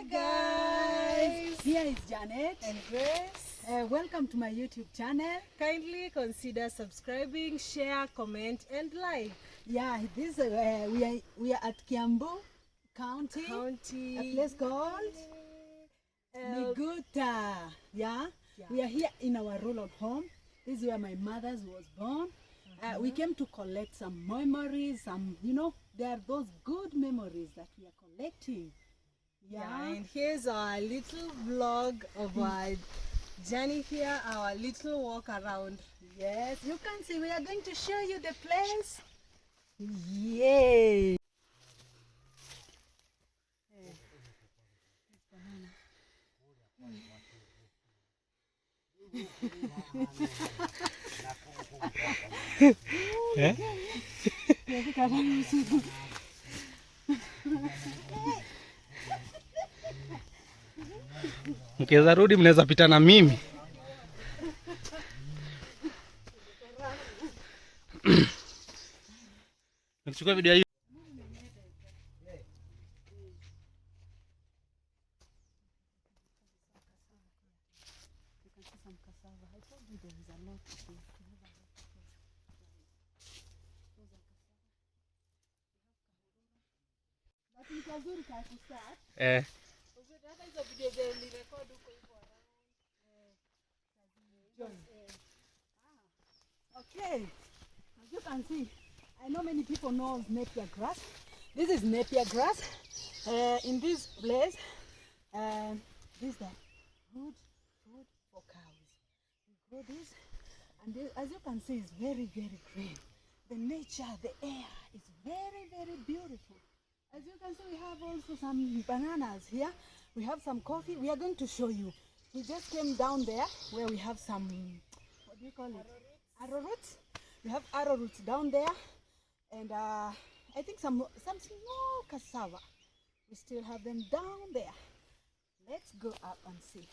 Hi guys! Here is Janet and Grace. Welcome to my YouTube channel. Kindly consider subscribing, share, comment and like. Yeah, this we are at Kiambu County, a place called Miguta. Yeah, we are here in our rural home. This is where my mother was born. We came to collect some memories, there are those good memories that we are collecting. Yeah, and here's our little vlog of our journey here, our little walk around. Yes, you can see we are going to show you the place. Yay! Mkiweza rudi mnaweza pita na mimi. Nachukua video hii. Okay, as you can see, I know many people know napier grass. This is napier grass. In this place, this is the good food for cows. We grow this, and this, as you can see, it's very, very green. The nature, the air is very, very beautiful. As you can see, we have also some bananas here. We have some coffee. We are going to show you. We just came down there where we have some, what do you call it? Arrowroots. We have arrowroots down there, and I think some small cassava. We still have them down there. Let's go up and see.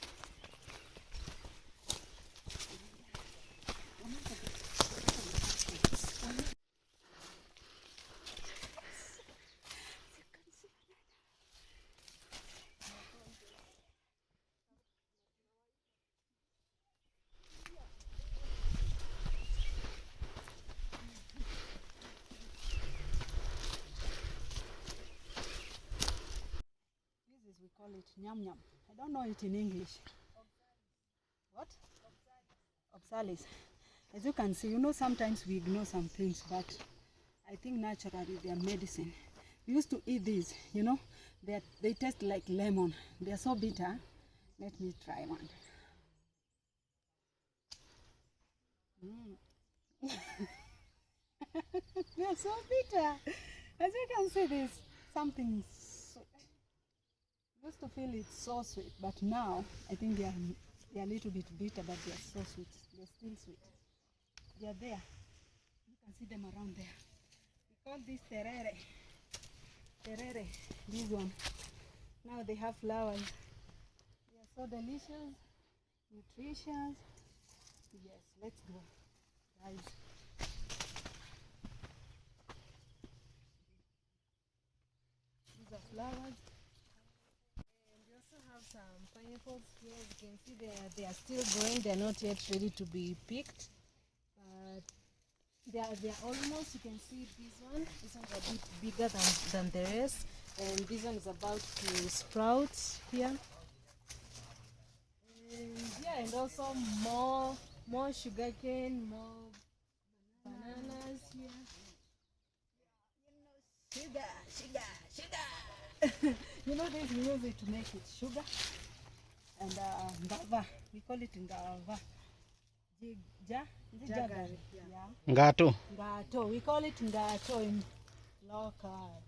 We call it nyam nyam. I don't know it in English. What? Oxalis. As you can see, sometimes we ignore some things, but I think naturally they are medicine. We used to eat these, they taste like lemon. They are so bitter. Let me try one. They are so bitter. As you can see, this something sweet. Used to feel it so sweet, but now I think they are a little bit bitter, but they are so sweet. They're still sweet. They are there. You can see them around there. We call this terere. Terere, this one. Now they have flowers. They are so delicious, nutritious. Yes, let's go, guys. These are flowers. Have some pineapples here. You can see they are still growing. They are not yet ready to be picked, but they are almost. You can see this one's a bit bigger than the rest, and this one is about to sprout here. And also more sugarcane, more bananas here. Sugar. This we use it to make it sugar. And ngava, we call it ngava. Ngato. Ngato, we call it ngato in local.